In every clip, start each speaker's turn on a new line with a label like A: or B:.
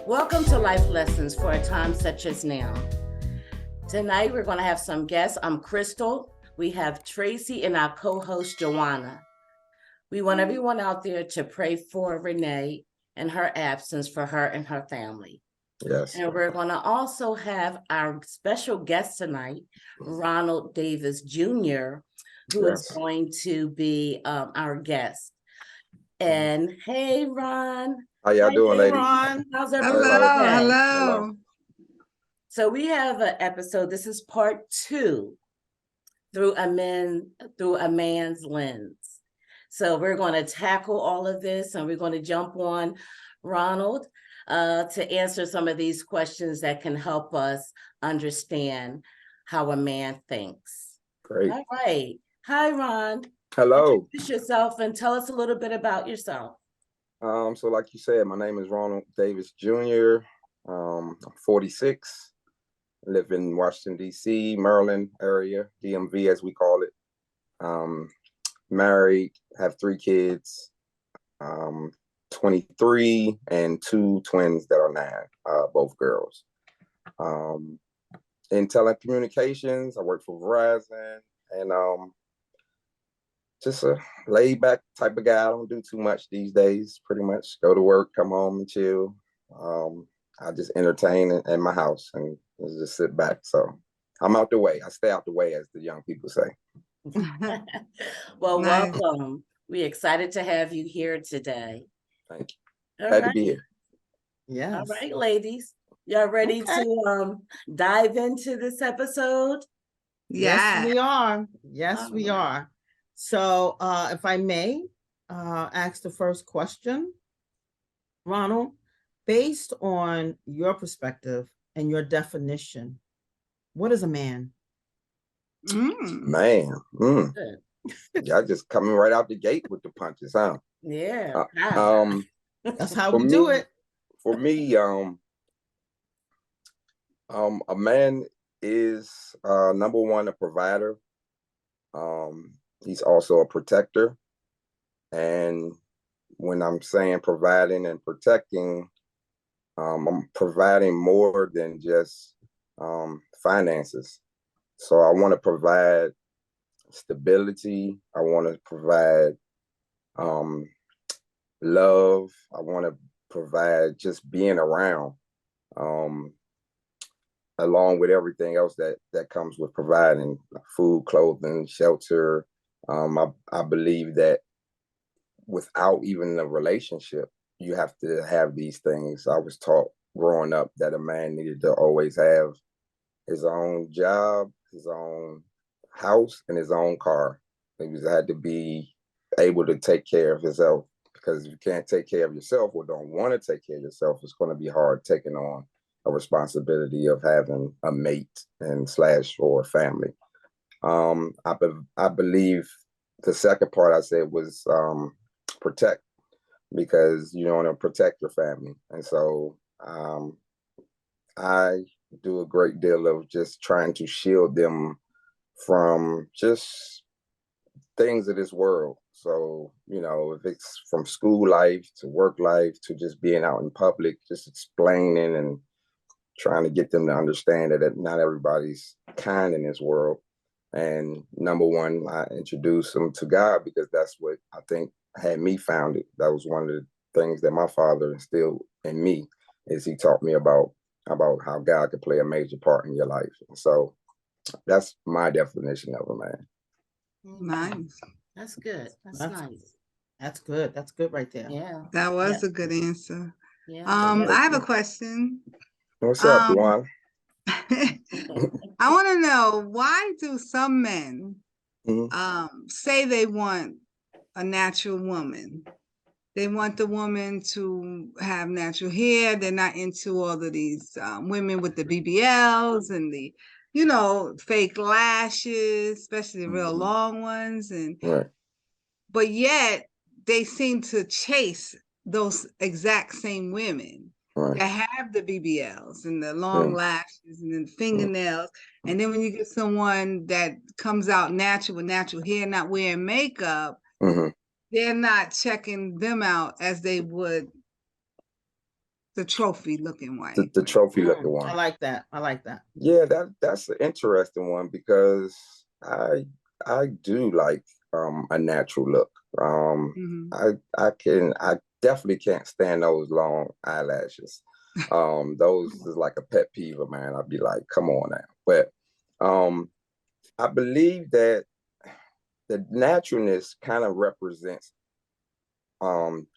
A: Welcome to Life Lessons for a Time Such as Now. Tonight, we're going to have some guests. I'm Crystal. We have Tracy and our co-host, Joanna. We want everyone out there to pray for Renee and her absence for her and her family.
B: Yes.
A: And we're going to also have our special guest tonight, Ronald Davis Jr., who is going to be our guest. And hey, Ron.
B: How y'all doing, ladies?
A: Ron. How's everyone?
C: Hello.
A: So we have an episode. This is part 2, through a man's lens. So we're going to tackle all of this, and we're going to jump on Ronald to answer some of these questions that can help us understand how a man thinks.
B: Great.
A: All right. Hi, Ron.
B: Hello.
A: Introduce yourself and tell us a little bit about yourself.
B: So like you said, my name is Ronald Davis Jr. I'm 46. Live in Washington, D.C., Maryland area, DMV as we call it. Married, have 3 kids, 23 and 2 twins that are 9, both girls. In telecommunications, I work for Verizon, and just a laid back type of guy. I don't do too much these days, pretty much go to work, come home and chill. I just entertain in my house and just sit back. So I'm out the way. I stay out the way, as the young people say.
A: Well, welcome. We're excited to have you here today.
B: Thank you. Glad to be here.
A: Yeah. All right, ladies. Y'all ready to dive into this episode?
C: Yes, we are.
D: Yes, we are. So if I may ask the first question, Ronald, based on your perspective and your definition, what is a man?
B: Man, y'all just coming right out the gate with the punches, huh?
A: Yeah.
D: That's how we do it.
B: For me, a man is number one, a provider. He's also a protector. And when I'm saying providing and protecting, I'm providing more than just finances. So I want to provide stability. I want to provide love. I want to provide just being around, along with everything else that comes with providing food, clothing, shelter. I believe that without even a relationship, you have to have these things. I was taught growing up that a man needed to always have his own job, his own house, and his own car. He had to be able to take care of himself, because if you can't take care of yourself or don't want to take care of yourself, it's going to be hard taking on a responsibility of having a mate and / or a family. I believe the second part I said was protect, because you want to protect your family. And so I do a great deal of just trying to shield them from just things of this world. So, if it's from school life to work life to just being out in public, just explaining and trying to get them to understand that not everybody's kind in this world. And number one, I introduced them to God, because that's what I think had me founded. That was one of the things that my father instilled in me, is he taught me about how God could play a major part in your life. And so that's my definition of a man.
C: Nice.
A: That's good. That's nice.
D: That's good. That's good right there.
A: Yeah.
C: That was a good answer.
A: Yeah.
C: I have a question.
B: What's up, Juan?
C: I want to know, why do some men say they want a natural woman? They want the woman to have natural hair. They're not into all of these women with the BBLs and the, fake lashes, especially the real long ones. But yet they seem to chase those exact same women that have the BBLs and the long lashes and the fingernails. And then when you get someone that comes out natural with natural hair, not wearing makeup, they're not checking them out as they would the trophy looking wife.
B: the trophy looking
D: I
B: one.
D: like that. I like that.
B: Yeah, that's an interesting one because I do like a natural look.
C: Mhm.
B: I definitely can't stand those long eyelashes. Those is like a pet peeve of mine. I'd be like, come on now. But I believe that the naturalness kind of represents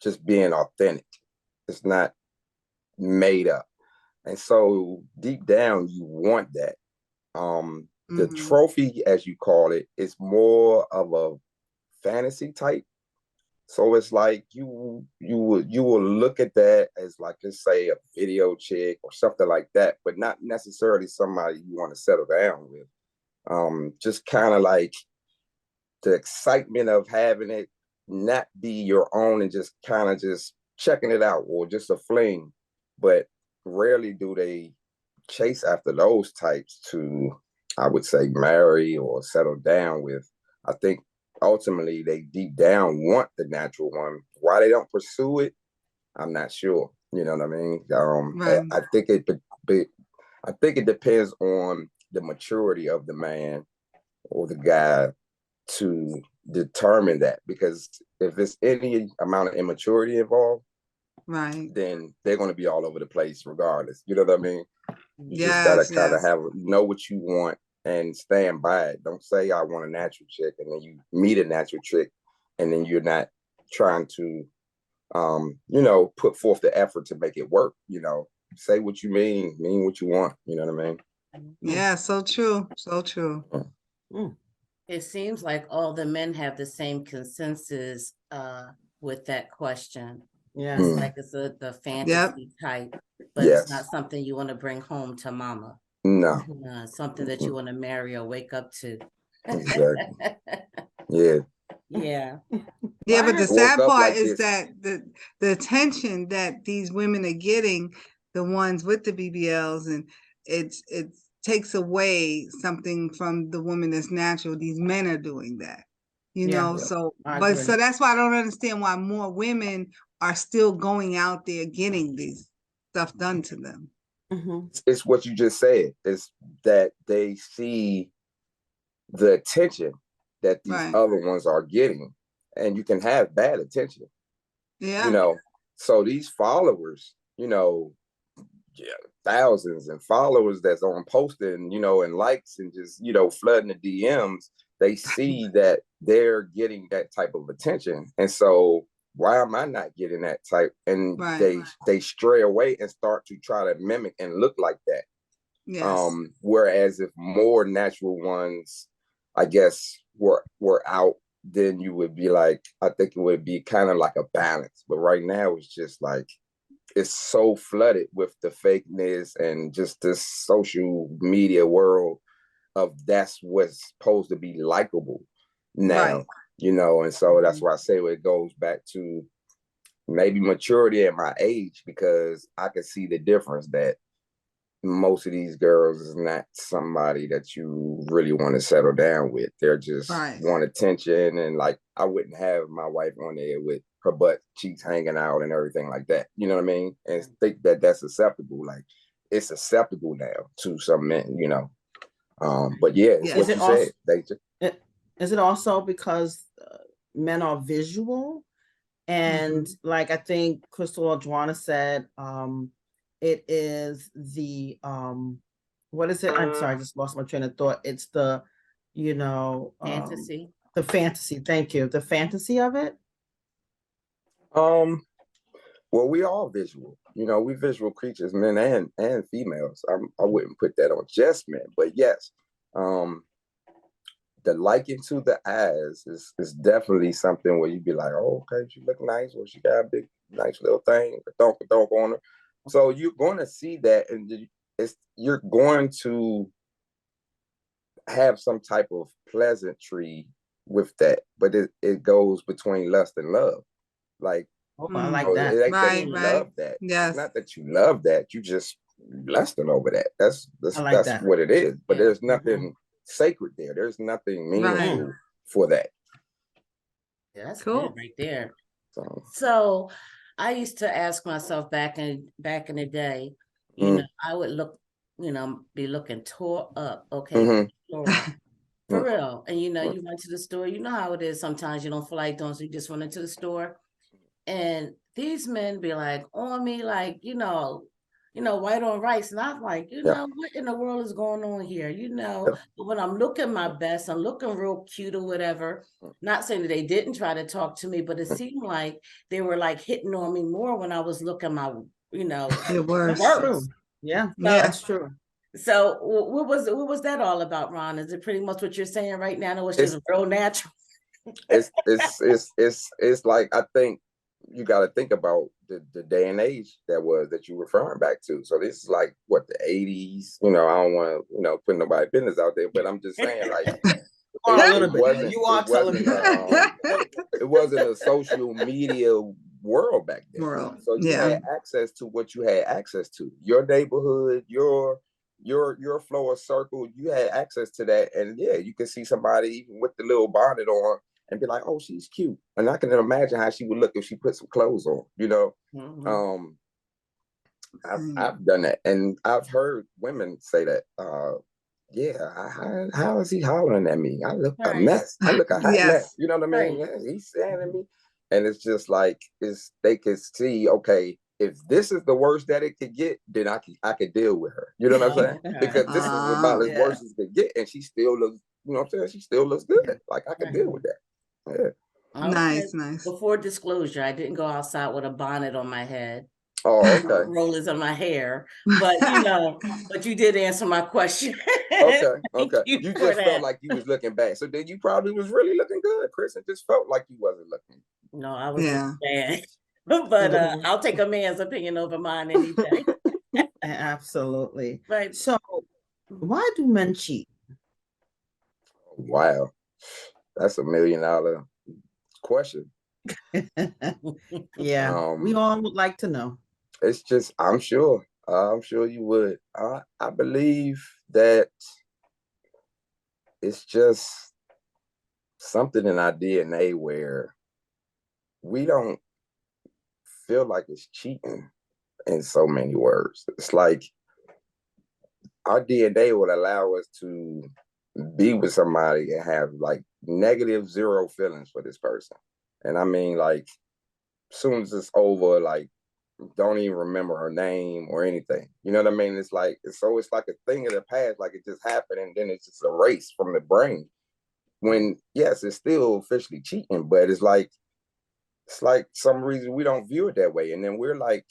B: just being authentic. It's not made up. And so deep down you want that. The
C: Mhm.
B: trophy, as you call it, is more of a fantasy type. So it's like you will look at that as like, let's say, a video chick or something like that, but not necessarily somebody you want to settle down with. Just kind of like the excitement of having it not be your own and just kind of just checking it out or just a fling. But rarely do they chase after those types to, I would say, marry or settle down with. I think ultimately they deep down want the natural one. Why they don't pursue it, I'm not sure. You know what I mean?
C: Right.
B: I think it depends on the maturity of the man or the guy to determine that. Because if there's any amount of immaturity involved,
C: Right.
B: then they're going to be all over the place regardless. You know what I mean? You just gotta
C: Yes.
B: kind of
C: Yes.
B: know what you want and stand by it. Don't say I want a natural chick and then you meet a natural chick and then you're not trying to put forth the effort to make it work. Say what you mean what you want. You know what I mean?
C: Yeah. So true. So true.
D: Mm.
A: It seems like all the men have the same consensus with that question.
D: Yeah.
A: It's
B: Mm.
A: like it's the
C: Yep.
A: fantasy type, but it's not
B: Yes.
A: something you want to bring home to mama.
B: No.
A: Something that you want to marry or wake up to.
B: Exactly. Yeah.
A: Yeah.
C: Yeah,
D: Well,
C: but the
B: I woke
C: sad
B: up
C: part
B: like
C: is
B: this.
C: that the attention that these women are getting, the ones with the BBLs, and it takes away something from the woman that's natural. These men are doing that,
D: Yeah.
C: So,
D: I
C: but
D: agree.
C: so that's why I don't understand why more women are still going out there getting these stuff done to them.
B: It's what you just said. It's that they see the attention that these
C: Right.
B: other ones are getting, and you can have bad attention.
C: Yeah.
B: So these followers, yeah, thousands and followers that's on posting, and likes and just, flooding the DMs, they see that they're getting that type of attention. And so why am I not getting that type? And
C: Right.
B: they stray away and start to try to mimic and look like that.
C: Yes.
B: Whereas if more natural ones, I guess, were out, then you would be like, I think it would be kind of like a balance. But right now it's just like it's so flooded with the fakeness and just this social media world of that's what's supposed to be likable now,
C: Right.
B: and so that's why I say it goes back to maybe maturity at my age, because I can see the difference that most of these girls is not somebody that you really want to settle down with. They're just
C: Right.
B: want attention, and like I wouldn't have my wife on there with her butt cheeks hanging out and everything like that. You know what I mean? And think that that's acceptable. Like it's acceptable now to some men. But yeah, it's
C: Yeah.
B: what you said.
D: Is it also because men are visual? And like I think Crystal Adwana said, it is the what is it? I'm sorry, I just lost my train of thought. It's the,
A: Fantasy.
D: the fantasy. Thank you. The fantasy of it.
B: Well, we all visual. We visual creatures, men and females. I wouldn't put that on just men, but yes, the liking to the eyes is definitely something where you'd be like, oh, okay, she look nice, or she got a big, nice little thing, donk on her. So you're going to see that, and you're going to have some type of pleasantry with that, but it goes between lust and love. Like,
D: I like that.
B: it ain't that
C: Right.
B: you
C: Right.
B: love that.
C: Yes.
B: It's not that you love that. You just lusting over that. That's
D: like that.
B: what it is. But
A: Yeah.
B: there's nothing sacred there. There's nothing meaningful for that.
A: Yeah, that's
C: Cool.
A: good right there.
B: So
A: So I used to ask myself back in the day, you
B: Mm.
A: know, I would look, be looking tore up, okay,
B: Mhm.
A: floor, for
B: Mm.
A: real. And
B: Mm.
A: you went to the store, you know how it is. Sometimes you don't feel like doing, so you just went into the store. And these men be like on me, like, white on rice. And I'm like,
B: Yeah.
A: what in the world is going on here?
B: Yeah.
A: But when I'm looking my best, I'm looking real cute or whatever. Not saying that they didn't try to talk to me, but it seemed like they were like hitting on me more when I was looking my,
C: It
A: my
C: worse.
D: True.
A: worst.
D: Yeah,
C: Yeah.
D: that's true.
A: So what was that all about, Ron? Is it pretty much what you're saying right now? No, it's
B: It's
A: just real natural.
B: it's like, I think you got to think about the day and age that you're referring back to. So this is like what, the 80s. I don't want to put nobody business out there, but I'm just saying, like,
D: Or a little
B: it
D: bit.
B: wasn't
D: You are
B: it
D: telling
B: wasn't
D: me that.
B: it wasn't a social media world back then.
C: World.
B: So you
C: Yeah.
B: had access to what you had access to. Your neighborhood, your floor circle, you had access to that. And yeah, you can see somebody even with the little bonnet on and be like, oh, she's cute. And I can imagine how she would look if she put some clothes on,
A: Mhm.
B: I've done that, and I've heard women say that, yeah, how is he hollering at me? I look a
A: Right.
B: mess. I look a hot mess.
C: Yes.
B: You know what I mean?
A: Right.
B: Yeah, he's saying to me. And it's just like, they could see, okay, if this is the worst that it could get, then I could deal with her. You know what I'm saying?
A: Okay.
B: Because this is about as
D: Yeah.
B: worse as it could get, and she still looks, you know what I'm saying? She still looks good. Like, I could
A: Right.
B: deal with that. Yeah.
A: Okay.
C: Nice.
A: Before disclosure, I didn't go outside with a bonnet on my head,
B: Oh, okay.
A: rollers on my hair, but but you did answer my question.
B: Okay.
A: Thank
B: Okay.
A: you
B: You
A: for
B: just felt
A: that.
B: like you was looking back. So then you probably was really looking good, Chris, and just felt like you wasn't looking.
A: No, I was
C: Yeah.
A: bad, but I'll take a man's opinion over mine any day.
D: Absolutely.
A: Right.
D: So, why do men cheat?
B: Wow. That's $1 million question.
D: Yeah, we all would like to know.
B: It's just, I'm sure you would. I believe that it's just something in our DNA where we don't feel like it's cheating in so many words. It's like our DNA would allow us to be with somebody and have like negative zero feelings for this person. And I mean, like, soon as it's over, like, don't even remember her name or anything. You know what I mean? It's like, it's like a thing of the past, like it just happened, and then it's just erased from the brain. When yes, it's still officially cheating, but it's like some reason we don't view it that way. And then we're like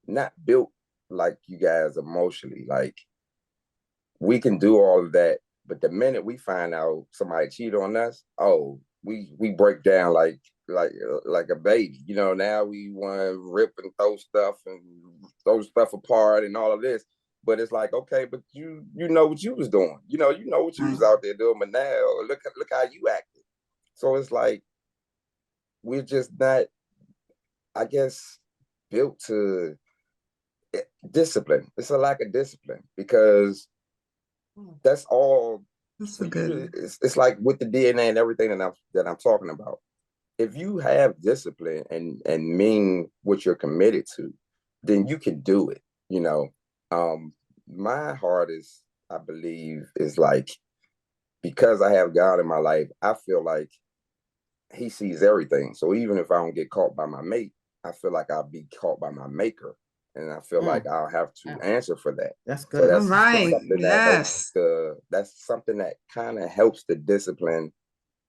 B: not built like you guys emotionally. Like, we can do all of that, but the minute we find out somebody cheated on us, oh, we break down like a baby. Now we want to rip and throw stuff apart and all of this. But it's like, okay, but you know what you was doing. You know what you was out there doing, but now look how you acted. So it's like we're just not, I guess, built to discipline. It's a lack of discipline, because that's all.
C: That's
B: For
C: a
B: you
C: good
B: to, it's like with the DNA and everything that I'm talking about. If you have discipline and mean what you're committed to, then you can do it. My heart is, I believe, is like, because I have God in my life, I feel like He sees everything. So even if I don't get caught by my mate, I feel like I'll be caught by my maker, and I feel like I'll have to answer for that.
D: That's
B: So
D: good.
C: All right.
B: something
C: Yes.
B: that's something that kind of helps the discipline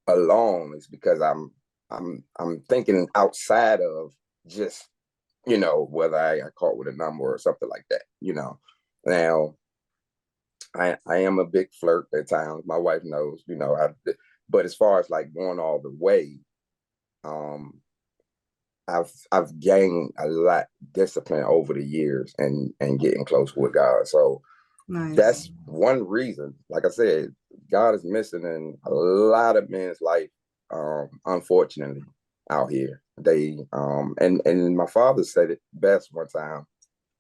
B: along, is because I'm thinking outside of just, whether I got caught with a number or something like that. Now I am a big flirt at times. My wife knows, but as far as like going all the way, um I've gained a lot discipline over the years and getting close with God. So
C: Nice.
B: that's one reason. Like I said, God is missing in a lot of men's life, unfortunately, out here. They and my father said it best one time,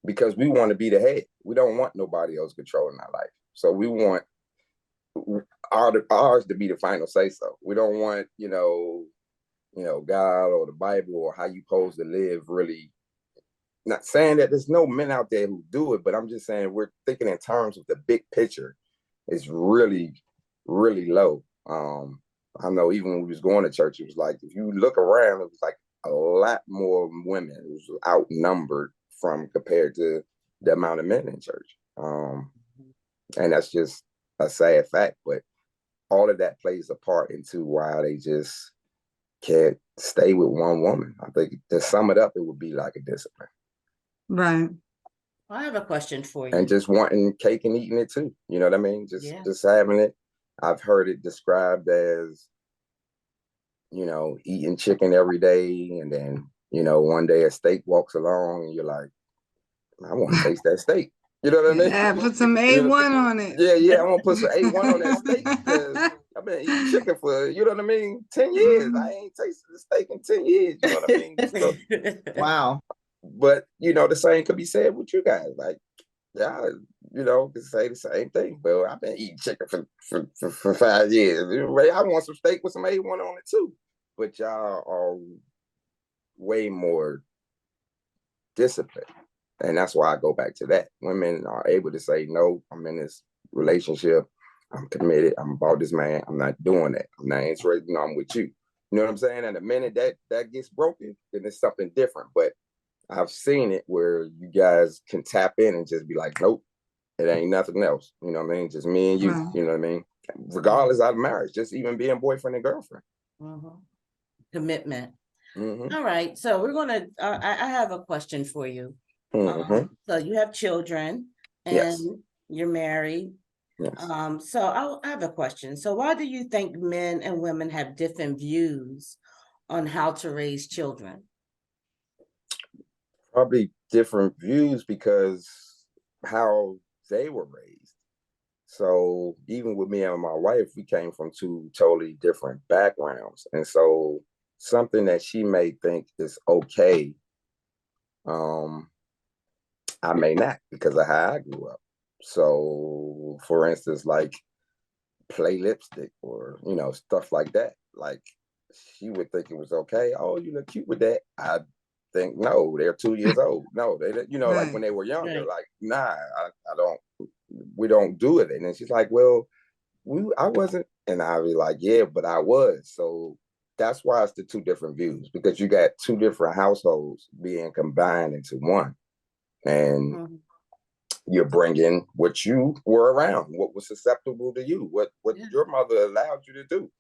B: because we want to be the head. We don't want nobody else controlling our life. So we want ours to be the final say so. We don't want, God or the Bible or how you supposed to live really. Not saying that there's no men out there who do it, but I'm just saying we're thinking in terms of the big picture. It's really, really low. I know even when we was going to church, it was like if you look around, it was like a lot more women. It was outnumbered from compared to the amount of men in church. And that's just a sad fact. But all of that plays a part into why they just can't stay with one woman. I think to sum it up, it would be like a discipline.
C: Right.
A: I have a question for you.
B: And just wanting cake and eating it too. You know what I mean?
A: Yeah.
B: Just having it. I've heard it described as, eating chicken every day, and then, one day a steak walks along and you're like, I want to taste that steak. You know what I mean?
C: Yeah, put some A1 on it.
B: Yeah, I want to put some A1 on that steak because I've been eating chicken for, 10 years. I ain't tasted the steak in 10 years. You know what I mean? So,
D: Wow.
B: but, the same could be said with you guys. Like, yeah, could say the same thing. But I've been eating chicken for 5 years. I want some steak with some A1 on it too. But y'all are way more disciplined. And that's why I go back to that. Women are able to say, no, I'm in this relationship. I'm committed. I'm about this man. I'm not doing that. I'm not interested. No, I'm with you. You know what I'm saying? And the minute that gets broken, then it's something different. But I've seen it where you guys can tap in and just be like, nope, it ain't nothing else. You know what I mean? Just me and you.
C: Right.
B: You know what I mean? Regardless of marriage, just even being boyfriend and girlfriend.
A: Commitment.
B: Mm-hmm.
A: All right. So we're going to, I have a question for you.
B: Mm-hmm.
A: So you have children and
B: Yes.
A: you're married.
B: Yes.
A: So I have a question. So why do you think men and women have different views on how to raise children?
B: Probably different views because how they were raised. So even with me and my wife, we came from two totally different backgrounds. And so something that she may think is okay, I may not because of how I grew up. So for instance, like play lipstick or, stuff like that. Like she would think it was okay. Oh, you look cute with that. I think, no, they're 2 years old. No, they, like
C: Right.
B: when they were younger,
A: Right.
B: like, nah, I don't, we don't do it. And then she's like, well, I wasn't. And I was like, yeah, but I was. So that's why it's the two different views, because you got two different households being combined into one. And you're bringing what you were around, what was susceptible to you, what
A: Yeah.
B: your mother allowed you to do.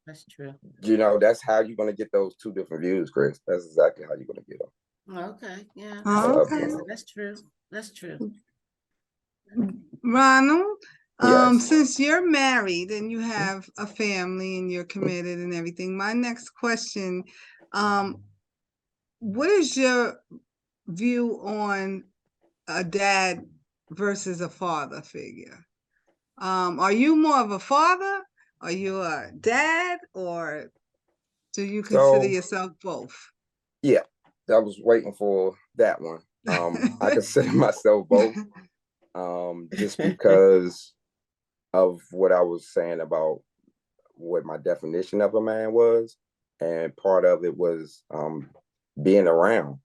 A: That's true.
B: That's how you're going to get those two different views, Chris. That's exactly how you're going to get them.
A: Okay. Yeah.
C: Okay.
A: That's true. That's true.
C: Ronald,
B: Yes.
C: since you're married and you have a family and you're committed and everything, my next question, what is your view on a dad versus a father figure? Are you more of a father? Are you a dad, or do you consider yourself both?
B: Yeah, I was waiting for that one. I consider myself both, just because of what I was saying about what my definition of a man was, and part of it was being around.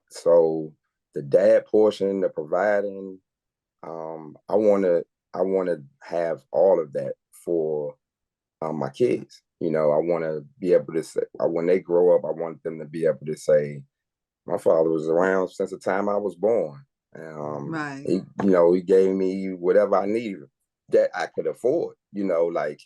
B: So the dad portion, the providing, I want to have all of that for my kids. I want to be able to say, when they grow up, I want them to be able to say, my father was around since the time I was born.
C: Right.
B: He gave me whatever I needed that I could afford. Like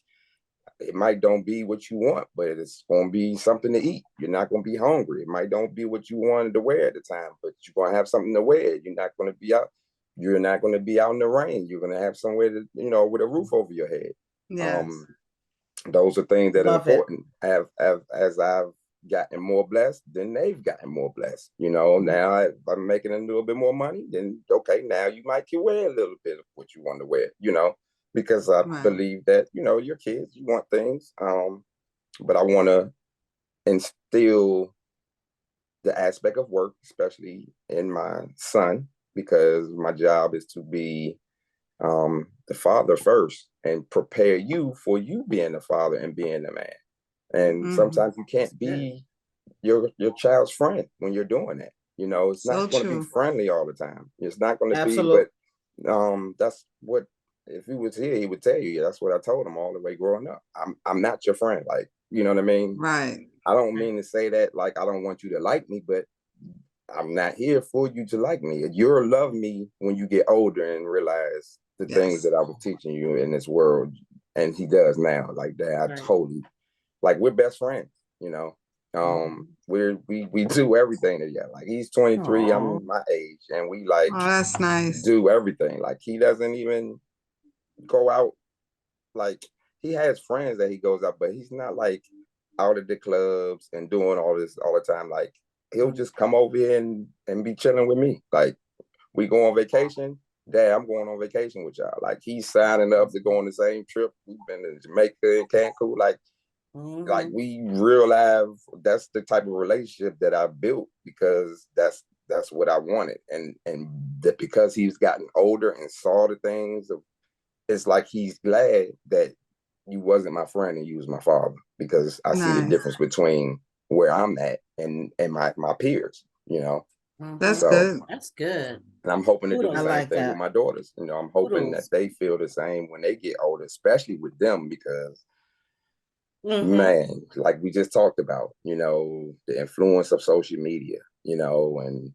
B: it might don't be what you want, but it's going to be something to eat. You're not going to be hungry. It might don't be what you wanted to wear at the time, but you're going to have something to wear. You're not going to be out. You're not going to be out in the rain. You're going to have somewhere to, with a roof over your head.
C: Yes.
B: Those are things that
D: Love
B: are important. As I've gotten more blessed, then they've gotten more blessed. Now if I'm making a little bit more money, then okay, now you might can wear a little bit of what you want to wear, because I
C: Right.
B: believe that, your kids, you want things. But I want to instill the aspect of work, especially in my son, because my job is to be the father first and prepare you for you being the father and being the man. And
C: Mhm.
B: sometimes you can't
A: That's
B: be your child's friend when you're doing that. You know, it's
C: So
B: not going to be
C: true.
B: friendly all the time. It's not going to be,
D: Absolutely.
B: but that's what, if he was here, he would tell you. That's what I told him all the way growing up. I'm not your friend. Like, you know what I mean?
C: Right.
B: I don't mean to say that like I don't want you to like me, but I'm not here for you to like me. You'll love me when you get older and realize the things
C: Yes.
B: that I was teaching you in this world. And he does now. Like that, I
A: Right.
B: totally, like, we're best friends, you know. We do everything together. Like, he's 23,
D: Aw.
B: I'm my age, and we like
C: Oh, that's nice.
B: do everything. Like, he doesn't even go out. Like, he has friends that he goes out, but he's not like out at the clubs and doing all this all the time. Like, he'll just come over here and be chilling with me. Like, we go on vacation. Dad, I'm going on vacation with y'all. Like, he's signing up to go on the same trip. We've been to Jamaica and Cancun. Like
A: Mhm.
B: we realize that's the type of relationship that I built, because that's what I wanted. And that because he's gotten older and saw the things, it's like he's glad that you wasn't my friend and you was my father, because I see the
C: Nice.
B: difference between where I'm at and my peers, you know.
C: That's
B: So,
C: good.
A: That's good.
B: and I'm hoping to do the
A: Kudos.
B: same
D: I like
B: thing
D: that.
B: with my daughters. You know, I'm hoping that
A: Kudos.
B: they feel the same when they get older, especially with them, because
A: Mhm.
B: man, like we just talked about, you know, the influence of social media, you know, and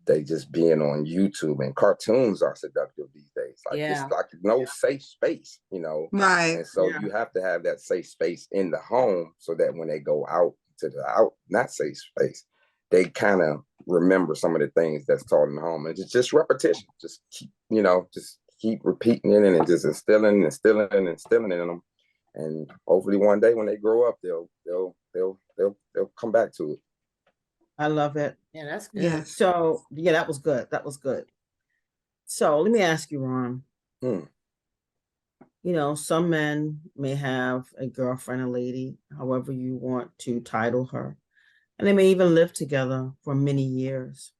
B: they just being on YouTube, and cartoons are seductive these days. Like,
A: Yeah.
B: it's like no safe space, you know.
C: Right.
B: And so
D: Yeah.
B: you have to have that safe space in the home, so that when they go out to the not safe space, they kind of remember some of the things that's taught in the home. And it's just repetition. Just keep, you know, just keep repeating it, and just instilling and instilling and instilling it in them. And hopefully one day when they grow up, they'll come back to it.
D: I love it.
A: Yeah, that's good.
C: Yes.
D: So yeah, that was good. That was good. So let me ask you, Ron.
B: Hmm.
D: You know, some men may have a girlfriend, a lady, however you want to title her, and they may even live together for many years.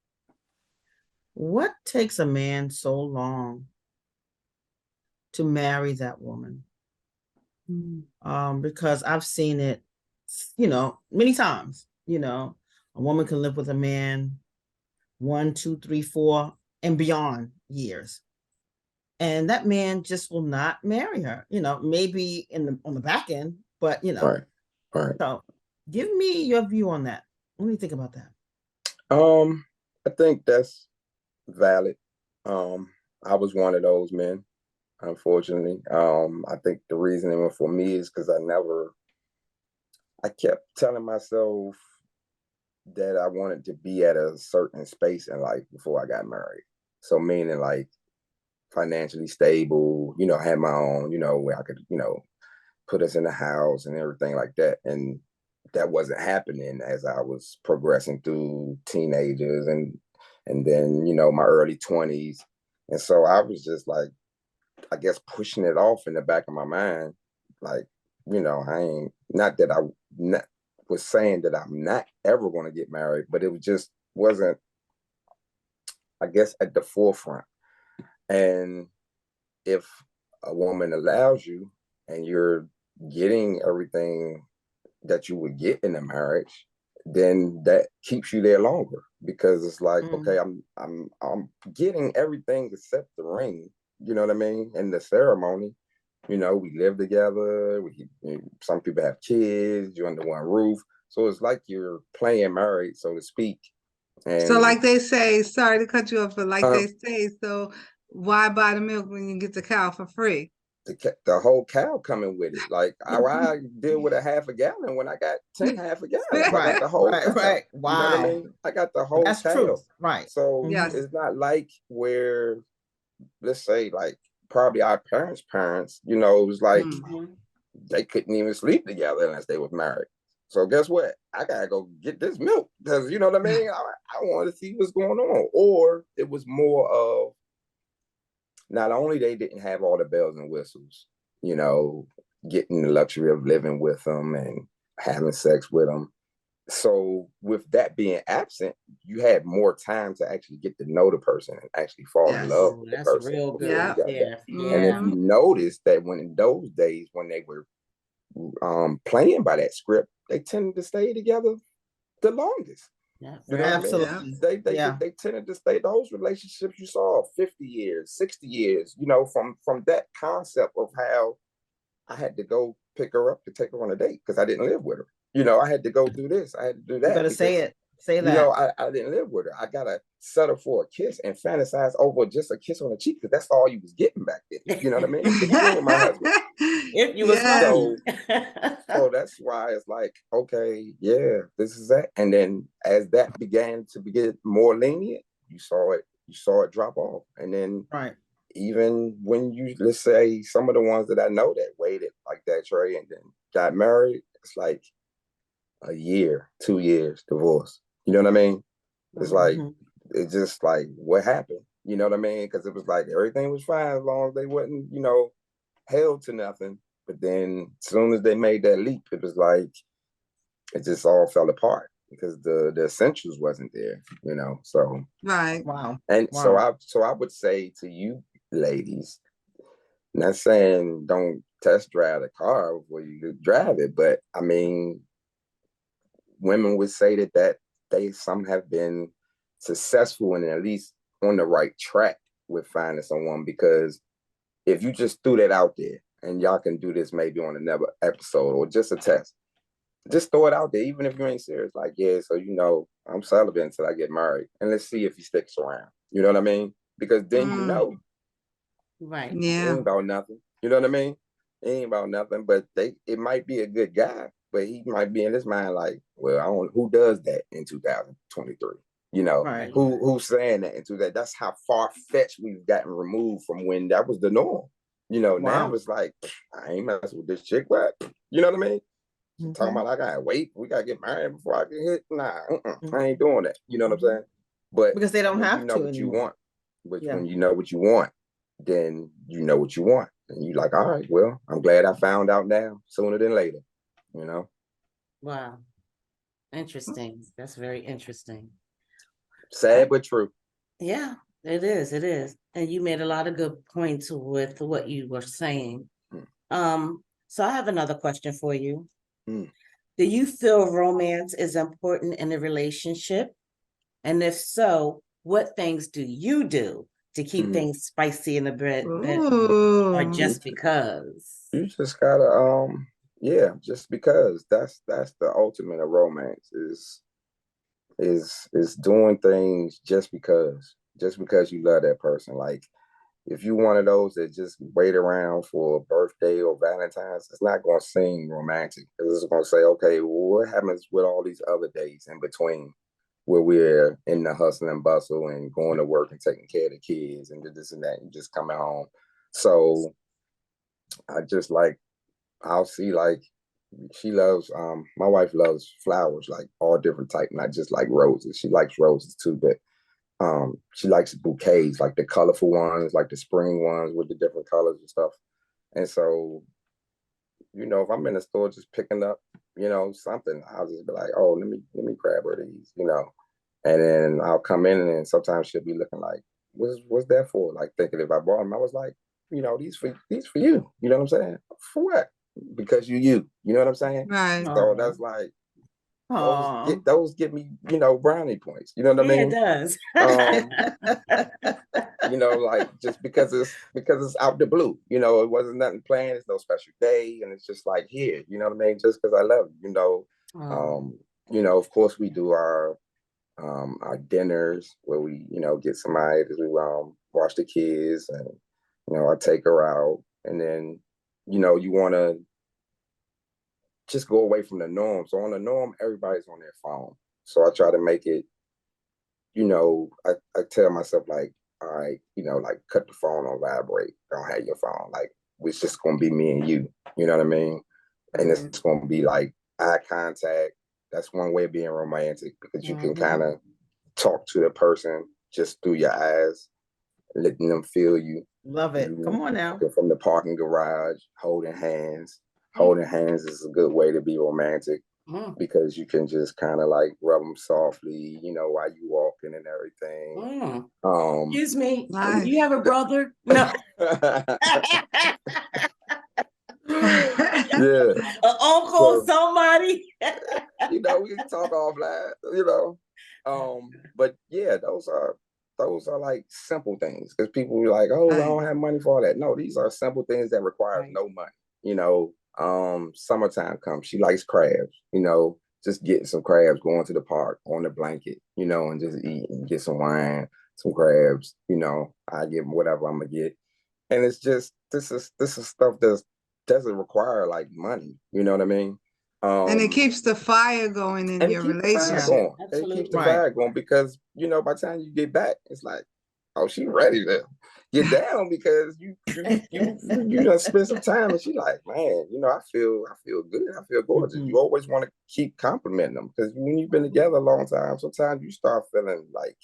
D: What takes a man so long to marry that woman? Because I've seen it, you know, many times. You know, a woman can live with a man 1, 2, 3, 4, and beyond years, and that man just will not marry her. You know, maybe on the back end, but you know.
B: Right. Right.
D: So, give me your view on that. What do you think about that?
B: I think that's valid. I was one of those men, unfortunately. I think the reasoning for me is because I kept telling myself that I wanted to be at a certain space in life before I got married. So, meaning like financially stable, you know, had my own, you know, where I could, you know, put us in the house and everything like that. And that wasn't happening as I was progressing through teenagers and then, you know, my early 20s. And so I was just like, I guess, pushing it off in the back of my mind. Like, you know, I ain't, not that I not, was saying that I'm not ever going to get married, but it was just wasn't, I guess, at the forefront. And if a woman allows you and you're getting everything that you would get in a marriage, then that keeps you there longer, because it's like, okay, I'm getting everything except the ring, you know what I mean, and the ceremony. You know, we live together. Some people have kids. You're under one roof, so it's like you're playing married, so to speak.
C: So
B: And
C: like they say, sorry to cut you off, but like
B: uh,
C: they say, so why buy the milk when you get the cow for free?
B: the whole cow coming with it. Like, I deal with a half a gallon when I got 10 half a gallons. I got
D: Right,
B: the whole cow.
D: right.
B: You know what I
D: Wow.
B: mean? I got the whole
D: That's
B: cow.
D: truth. Right.
B: So
C: Yes.
B: it's not like where, let's say, like probably our parents, you know, it was like
A: Mhm.
B: they couldn't even sleep together unless they was married. So guess what? I gotta go get this milk, because you know what I mean? I want to see what's going on. Or it was more of, not only they didn't have all the bells and whistles, you know, getting the luxury of living with them and having sex with them. So with that being absent, you had more time to actually get to know the person and actually fall in
C: Yes.
B: love
A: Oh,
B: with the
A: that's
B: person
A: real
B: before you
A: good.
C: Yeah.
B: got
A: Yeah.
B: there. And if
A: Yeah.
B: you notice that when in those days when they were playing by that script, they tend to stay together the longest.
A: Yeah,
B: You know what I mean?
D: Absolutely. Yeah.
B: They tended to stay those relationships you saw 50 years, 60 years, you know, from that concept of how I had to go pick her up to take her on a date because I didn't live with her. You know, I had to go do this, I had to do
D: You
B: that.
D: better say
B: because,
D: it. Say
B: you know,
D: that.
B: I didn't live with her. I gotta settle for a kiss and fantasize over just a kiss on the cheek because that's all you was getting back then. You know what I mean? Because you were with my husband.
A: if you was
C: Yes.
A: lucky.
B: So that's why it's like, okay, yeah, this is that. And then as that began to get more lenient, you saw it drop off. And then
D: Right.
B: even when you, let's say some of the ones that I know that waited like that, Trey, and then got married, it's like a year, 2 years divorce. You know what I mean? It's like,
D: Mhm.
B: it's just like, what happened? You know what I mean? Because it was like everything was fine as long as they wasn't, you know, held to nothing. But then as soon as they made that leap, it was like it just all fell apart because the essentials wasn't there, you know. So
C: Right.
D: Wow.
B: and
D: Wow.
B: so I would say to you ladies, not saying don't test drive the car before you drive it, but I mean, women would say that some have been successful and at least on the right track with finding someone, because if you just threw that out there, and y'all can do this maybe on another episode or just a test, just throw it out there, even if you ain't serious. Like, yeah, so you know, I'm celibate until I get married, and let's see if he sticks around. You know what I mean? Because then you know
A: Right.
B: it
C: Yeah.
B: ain't about nothing. You know what I mean? It ain't about nothing. But it might be a good guy, but he might be in his mind like, well, I don't. Who does that in 2023? You know,
D: Right.
B: who's saying that into that? That's how far fetched we've gotten removed from when that was the norm. You know, now
D: Wow.
B: it's like, I ain't messing with this chick, but you know what I mean? Talking
D: Mhm.
B: about I gotta wait, we gotta get married before I get hit. Nah,
D: Mhm.
B: I ain't doing that. You know what I'm saying? But
D: Because they don't
B: when you
D: have
B: know
D: to
B: what you
D: anymore.
B: want, which
D: Yeah.
B: when you know what you want, then you know what you want. And you like, all right, well, I'm glad I found out now sooner than later. You know?
A: Wow. Interesting. That's very interesting.
B: Sad but true.
A: Yeah, it is. It is. And you made a lot of good points with what you were saying. So I have another question for you.
B: Mm.
A: Do you feel romance is important in a relationship? And if so, what things do you do to keep things spicy in the bedroom, or
C: Ooh.
A: just because?
B: You just gotta yeah, just because that's the ultimate of romance is doing things just because you love that person. Like if you one of those that just wait around for a birthday or Valentine's, it's not going to seem romantic because it's going to say, okay, well, what happens with all these other days in between where we're in the hustle and bustle and going to work and taking care of the kids and this and that and just coming home. So I just like, I'll see like she loves my wife loves flowers, like all different type, not just like roses. She likes roses too, but she likes bouquets, like the colorful ones, like the spring ones with the different colors and stuff. And so, you know, if I'm in the store just picking up, you know, something, I'll just be like, oh, let me grab her these, you know. And then I'll come in and then sometimes she'll be looking like, what's that for? Like thinking if I bought them, I was like, you know, these for you. You know what I'm saying? For what? Because you. You know what I'm saying?
C: Right.
B: So that's like
D: Aw.
B: those give me, you know, brownie points. You know what I
A: Yeah, it
B: mean?
A: does.
B: You know, like just because it's out the blue, you know, it wasn't nothing planned, it's no special day, and it's just like here, you know what I mean? Just because I love you,
A: Oh,
B: you know, of course we do our dinners where we, you know, get somebody as we watch the kids and you know, I take her out and then, you know, you wanna just go away from the norm. So on the norm, everybody's on their phone. So I try to make it, you know, I tell myself like, all right, you know, like cut the phone on vibrate. Don't have your phone. Like it's just gonna be me and you. You know what I mean? And
C: Mhm.
B: it's gonna be like eye contact. That's one way of being romantic because you can kind of talk to the person just through your eyes, letting them feel you.
D: Love it.
B: You
D: Come on now.
B: walking from the parking garage, holding hands.
A: Mm.
B: Holding hands is a good way to be romantic
A: mm,
B: because you can just kind of like rub them softly, you know, while you walking and everything.
A: mm.
B: Um,
A: Excuse me. Do
C: Nice.
A: you have a brother? No.
B: Yeah.
A: An uncle,
B: So-
A: somebody.
B: You know, we can talk offline, you know. But yeah, those are like simple things because people be like, oh, I don't have money for all that. No, these are simple things that require
A: Right.
B: no money. You know, summertime comes. She likes crabs, you know, just getting some crabs, going to the park on the blanket, you know, and just eat and get some wine, some crabs, you know. I get whatever I'm gonna get. And it's just this is stuff that doesn't require like money, you know what I mean?
C: And it keeps the fire going in
B: And
C: your
B: it keeps the fire
C: relationship.
B: going. It keeps
A: Absolutely.
B: the
D: Right.
B: fire going because you know by the time you get back, it's like, oh, she ready to get down because you done spend some time and she like, man, you know, I feel good. I feel gorgeous.
D: Mhm.
B: You always want to keep complimenting them because when you've been together a long time, sometimes you start feeling like,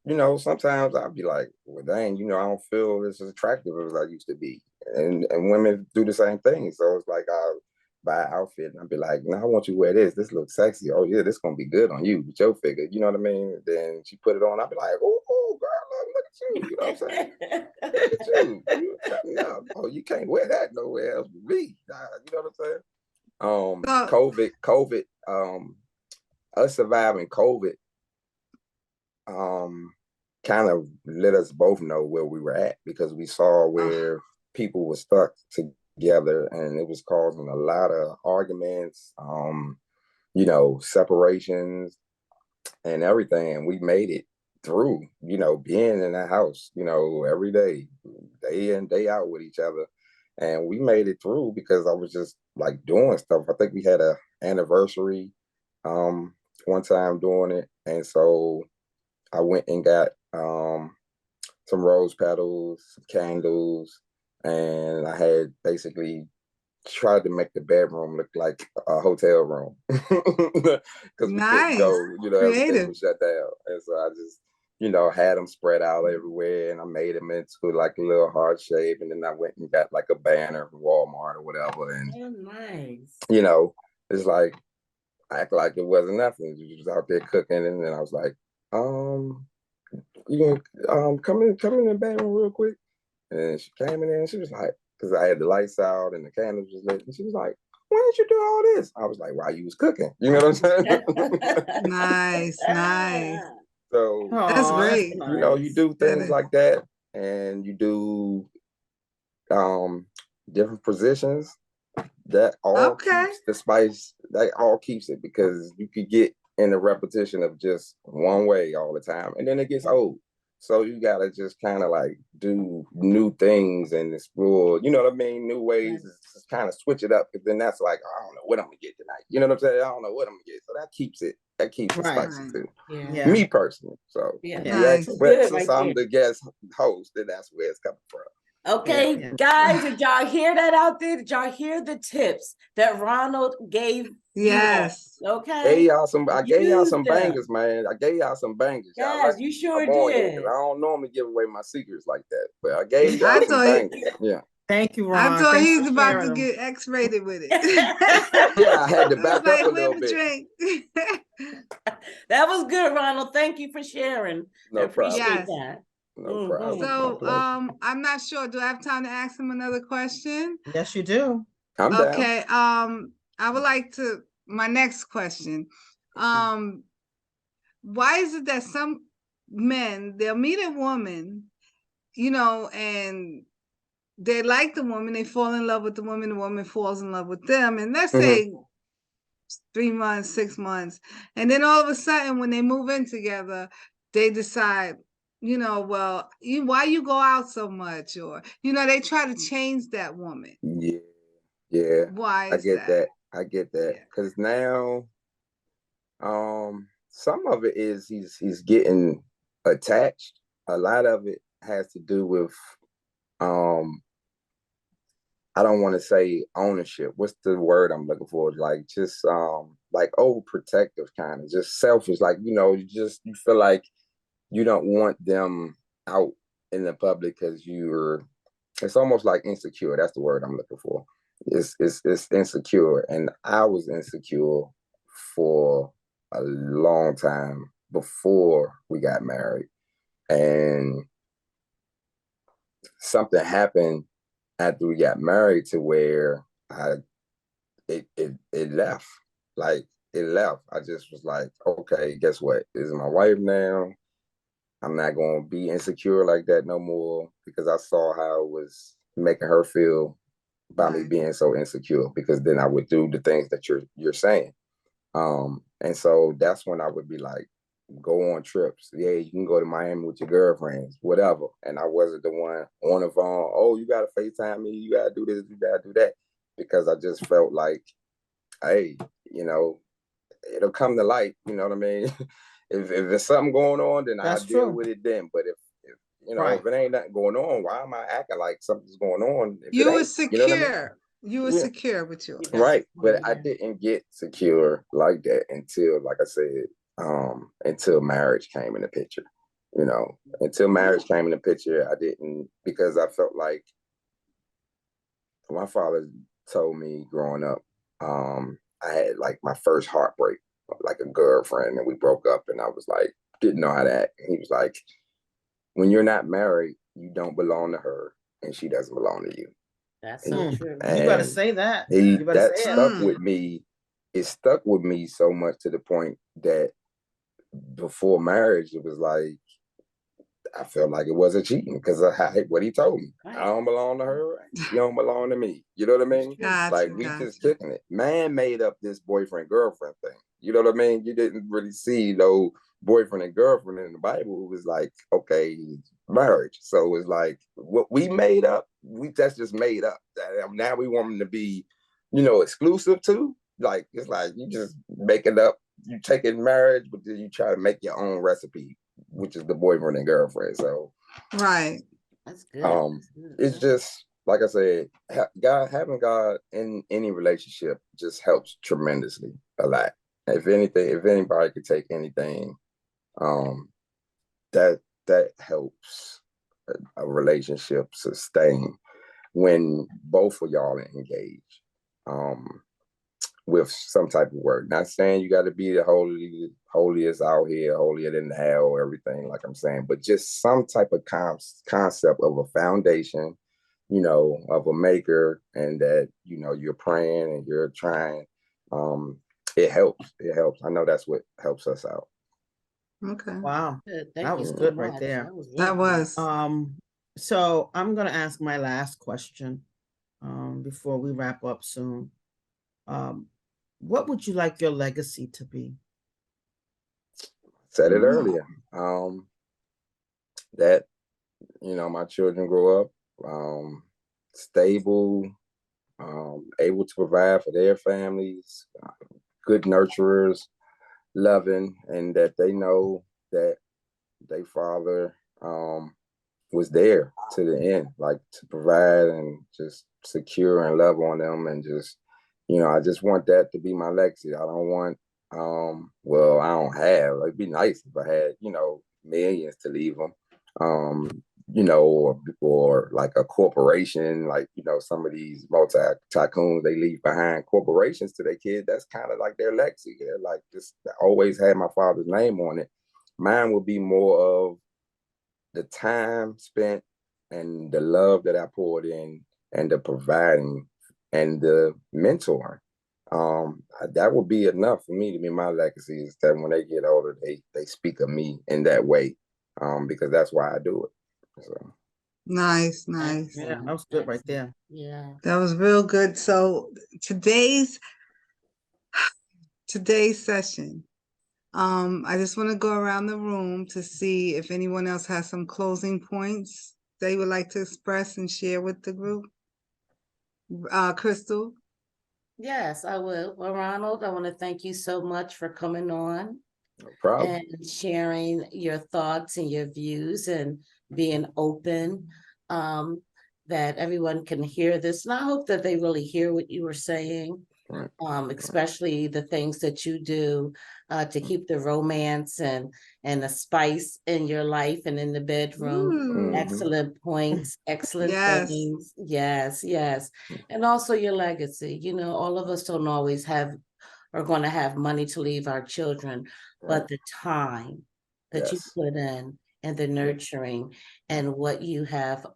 B: you know, sometimes I'll be like, well, dang, you know, I don't feel as attractive as I used to be. And women do the same thing. So it's like I'll buy an outfit and I'll be like, no, I want you to wear this. This looks sexy. Oh yeah, this gonna be good on you with your figure. You know what I mean? Then she put it on. I'll be like, oh girl, look at you. You know what I'm saying? Look at you. You cutting up. Oh, you can't wear that nowhere else with me. You know what I'm saying?
C: So,
B: COVID, us surviving COVID kind of let us both know where we were at because we saw where people were stuck together and it was causing a lot of arguments, you know, separations and everything. And we made it through, you know, being in the house, you know, every day in, day out with each other. And we made it through because I was just like doing stuff. I think we had a anniversary one time doing it. And so I went and got some rose petals, some candles, and I had basically tried to make the bedroom look like a hotel room because we couldn't go,
C: nice.
B: you know, everything
C: Creative.
B: was shut down, and so I just, you know, had them spread out everywhere, and I made them into like a little heart shape, and then I went and got like a banner from Walmart or whatever, and
A: Oh, nice.
B: you know, it's like act like it wasn't nothing. You was out there cooking, and then I was like, you gonna come in the bedroom real quick? And she came in there and she was like, because I had the lights out and the candles was lit, and she was like, why did you do all this? I was like, while you was cooking. You know what I'm saying?
C: Nice, nice.
B: So
C: That's
D: Aw,
C: great.
B: you know, you do
C: That
B: things
C: is-
B: like that and you do different positions that all
C: Okay.
B: keeps the spice, that all keeps it because you could get in a repetition of just one way all the time and then it gets old. So you gotta just kind of like do new things and explore, you know what I mean? New ways, just kind of switch it up. Because then that's like, I don't know what I'm gonna get tonight. You know what I'm saying? I don't know what I'm gonna get. So that keeps it
D: Right.
B: spicy too.
A: Yeah.
D: Yeah.
B: Me personally. So
A: Yeah.
B: you
C: Nice.
B: ask,
A: Good
B: since
A: right
B: I'm
A: there.
B: the guest host, then that's where it's coming from.
A: Okay,
D: Yeah.
A: guys, did y'all hear that out there? Did y'all hear the tips that Ronald gave you all?
C: Yes.
A: Okay.
B: I gave y'all
A: Use
B: some
A: them.
B: bangers, man. I gave y'all some bangers. Y'all
A: Yes,
B: lucky
A: you sure
B: I'm on here
A: did.
B: because I don't normally give away my secrets like that. But I gave y'all
C: I
B: some
C: thought he-
B: bangers. Yeah.
D: Thank you,
C: I
D: Ron.
C: thought
D: Thanks
C: he
D: for
C: was about to
D: sharing them.
C: get X-rated with it.
B: Yeah, I had to
C: I was
B: back up
C: like,
B: a
C: we
B: little
C: have a
B: bit.
C: drink.
A: That was good, Ronald. Thank you for sharing. I
B: No problem.
A: appreciate
C: Yes.
A: that.
B: No problem. My
C: So,
B: pleasure.
C: I'm not sure. Do I have time to ask him another question?
D: Yes, you do.
B: I'm down.
C: Okay. I would like to. My next question. Why is it that some men they'll meet a woman, you know, and they like the woman, they fall in love with the woman falls in love with them, and let's say 3 months, 6 months, and then all of a sudden when they move in together, they decide, you know, well, why you go out so much, or you know, they try to change that woman.
B: Yeah. Yeah.
C: Why
B: I
C: is
B: get
C: that?
B: I get that.
C: Yeah.
B: Because now some of it is he's getting attached. A lot of it has to do with I don't want to say ownership. What's the word I'm looking for? Like just like overprotective kind of just selfish. Like, you know, you feel like you don't want them out in the public because it's almost like insecure. That's the word I'm looking for. It's insecure. And I was insecure for a long time before we got married. And something happened after we got married to where I it left. Like it left. I just was like, okay, guess what? This is my wife now. I'm not gonna be insecure like that no more because I saw how it was making her feel by me
C: Right.
B: being so insecure because then I would do the things that you're saying. And so that's when I would be like, go on trips. Yeah, you can go to Miami with your girlfriends, whatever. And I wasn't the one on the phone, oh, you gotta FaceTime me, you gotta do this, you gotta do that. Because I just felt like, hey, you know, it'll come to light, you know what I mean? if there's something going on, then I'll
D: That's
B: deal
D: true.
B: with it then. But if you know,
D: Right.
B: if it ain't nothing going on, why am I acting like something's going on if it
C: You were
B: ain't? You know what I mean?
C: secure. You were
B: Yeah.
C: secure with you.
B: Right. But I
A: Yeah.
B: didn't get secure like that until, like I said, until marriage came in the picture. You know, until marriage came in the picture, I didn't because I felt like my father told me growing up, I had like my first heartbreak, like a girlfriend, and we broke up, and I was like, didn't know how to act. And he was like, when you're not married, you don't belong to her, and she doesn't belong to you.
A: That's so
B: And,
A: true.
D: You better
B: and
D: say that.
B: he
D: You better
B: that
D: say it.
B: stuck with
C: Mm.
B: me. It stuck with me so much to the point that before marriage, it was like I felt like it wasn't cheating because of what he told me. I
A: Right.
B: don't belong to her. She don't belong to me. You know what I mean? Like
C: Gotcha,
B: we just
C: gotcha.
B: kicking it. Man made up this boyfriend girlfriend thing. You know what I mean? You didn't really see no boyfriend and girlfriend in the Bible. It was like, okay, marriage. So it's like what we made up, that's just made up. Now we want them to be, you know, exclusive too. Like it's like you just make it up. You take it in marriage, but then you try to make your own recipe, which is the boyfriend and girlfriend. So
C: Right.
A: That's good.
B: um,
A: That's good.
B: it's just like I said, God having God in any relationship just helps tremendously a lot. If anything, if anybody could take anything, um, that helps a relationship sustain when both of y'all are engaged. Um, with some type of work. Not saying you got to be the holiest out here, holier than hell, everything like I'm saying, but just some type of concept of a foundation, you know, of a maker, and that you know you're praying and you're trying. Um, it helps. It helps. I know that's what helps us out.
C: Okay.
D: Wow.
A: Good.
D: That
A: Thank you
D: was
A: so
D: good right
A: much.
D: there.
A: That was
C: That
A: really good.
C: was.
D: So I'm gonna ask my last question before we wrap up soon. Um, what would you like your legacy to be?
B: Said it
C: Mm.
B: earlier. That you know my children grow up stable, able to provide for their families, good nurturers, loving, and that they know that their father was there to the end, like to provide and just secure and love on them, and just you know, I just want that to be my legacy. I don't want, well, I don't have. It'd be nice if I had, you know, millions to leave them. You know, or like a corporation, like you know, some of these multi tycoons they leave behind corporations to their kids. That's kind of like their legacy. They're like just always had my father's name on it. Mine would be more of the time spent and the love that I poured in and the providing and the mentoring. That would be enough for me to be my legacy is that when they get older, they speak of me in that way. Because that's why I do it. So
C: Nice, nice.
D: Yeah, that
A: Excellent.
D: was good right
A: Excellent.
D: there.
A: Yeah.
C: That was real good. So today's session, I just want to go around the room to see if anyone else has some closing points they would like to express and share with the group. Crystal.
A: Yes, I will. Well, Ronald, I want to thank you so much for coming on
B: no problem.
A: and sharing your thoughts and your views and being open, that everyone can hear this. And I hope that they really hear what you were saying,
B: Right.
A: especially the things that you do to keep the romance and the spice in your life and in the bedroom.
C: Ooh,
A: Excellent points, excellent
C: yes.
A: things. Yes, yes. And also your legacy. You know, all of us don't always have are going to have money to leave our children,
B: Right.
A: but the time that you
B: Yes.
A: put in and the nurturing and what you have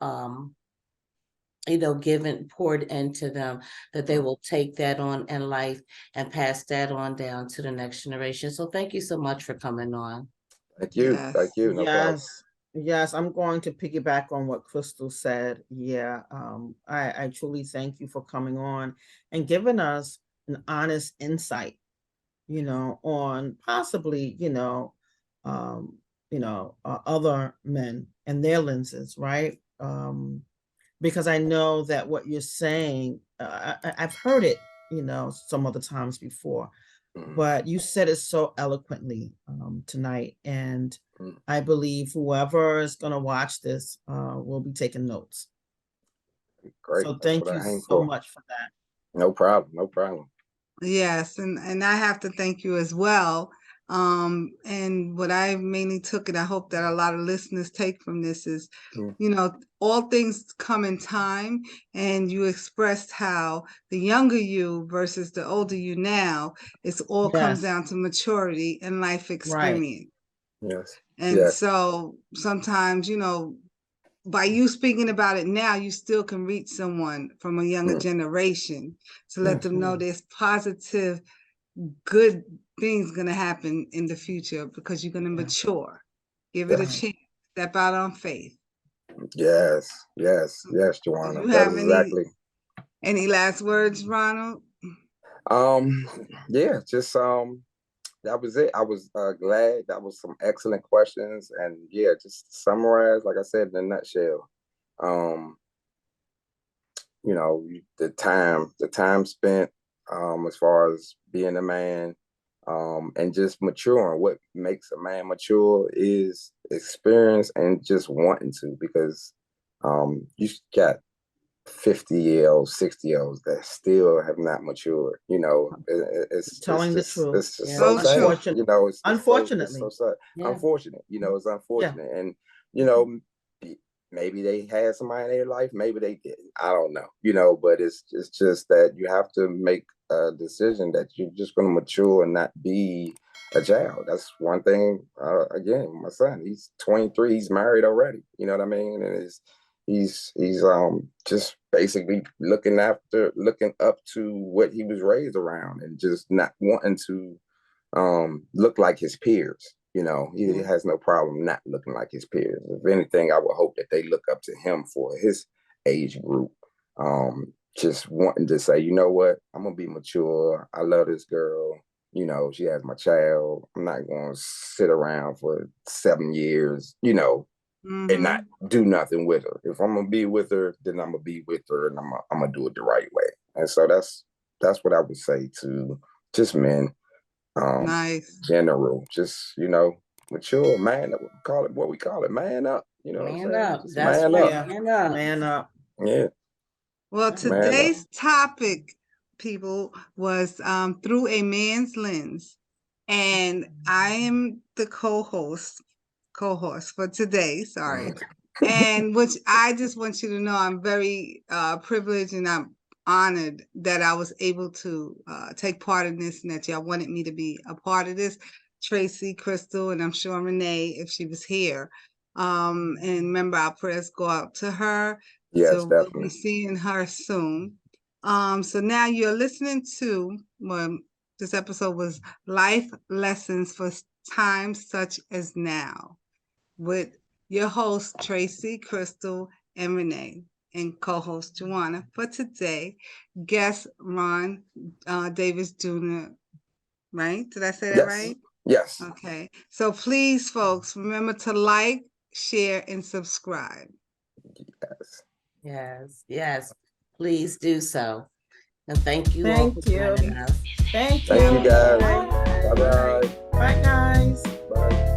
A: given, poured into them, that they will take that on in life and pass that on down to the next generation. So thank you so much for coming on.
B: Thank you.
C: Yes.
B: Thank you. No problem.
D: Yes, I'm going to piggyback on what Crystal said. Yeah, I truly thank you for coming on and giving us an honest insight, on possibly, other men and their lenses, right? Because I know that what you're saying, I've heard it, some other times before, but you said it so eloquently tonight, and I believe whoever is going to watch this will be taking notes.
B: Great.
D: So thank you so much for that.
B: No problem. No problem.
C: Yes, and I have to thank you as well. And what I mainly took, and I hope that a lot of listeners take from this is, all things come in time, and you expressed how the younger you versus the older you now, it's all comes
D: Yes.
C: down to maturity and life experience.
B: Yes.
C: And
B: Yes.
C: so sometimes, by you speaking about it now, you still can reach someone from a younger generation to let them know there's positive, good things going to happen in the future because you're going to mature. Give it a chance. Step out on faith.
B: Yes. Yes. Yes, Joanna.
C: You
B: That
C: have
B: is exactly.
C: any last words, Ronald?
B: Yeah, just that was it. I was glad. That was some excellent questions, and yeah, just to summarize, like I said, in a nutshell, the time spent, as far as being a man, and just maturing. What makes a man mature is experience and just wanting to, because you got 50-year-olds, 60-year-olds that still have not matured. It's
D: Telling the
B: just,
D: truth.
B: it's just
A: Yeah.
B: so
C: So
B: sad.
C: true.
B: It's
D: Unfortunately.
B: so sad.
A: Yeah.
B: Unfortunate. It's unfortunate, and maybe they had somebody in their life, maybe they didn't. I don't know. But it's just that you have to make a decision that you're just going to mature and not be a child. That's one thing. Again, my son, he's 23. He's married already. You know what I mean? And he's just basically looking up to what he was raised around, and just not wanting to look like his peers. He has no problem not looking like his peers. If anything, I would hope that they look up to him for his age group. Just wanting to say, you know what, I'm gonna be mature. I love this girl. She has my child. I'm not gonna sit around for 7 years, and not do nothing with her. If I'm gonna be with her, then I'm gonna be with her, and I'm gonna do it the right way. And so that's what I would say to just men.
C: Nice.
B: General, just mature, man. Call it what we call it, man up. You know what I'm
A: Man
B: saying?
A: up.
B: Just
A: That's
B: man
A: right.
B: up.
A: Man up.
D: Man up.
B: Yeah.
C: Well,
B: Man up.
C: today's topic, people, was through a man's lens, and I am the co-host for today. Sorry. And which I just want you to know, I'm very privileged and I'm honored that I was able to take part in this, and that y'all wanted me to be a part of this. Tracy, Crystal, and I'm sure Renee, if she was here. And remember, our prayers go out to her.
B: Yes,
C: so
B: definitely.
C: We'll be seeing her soon. So now you're listening to, this episode was Life Lessons for Times Such as Now, with your host, Tracy, Crystal, and Renee, and co-host Joanna. For today, guest Ron Davis Jr., right? Did I say that right?
B: Yes.
C: Okay. So please, folks, remember to like, share, and subscribe.
A: Yes. Please do so. And thank you all for
D: Thank you.
A: joining us.
D: Thank
B: Thank you, guys.
A: Bye.
B: Bye-bye.
D: Bye, guys.
B: Bye.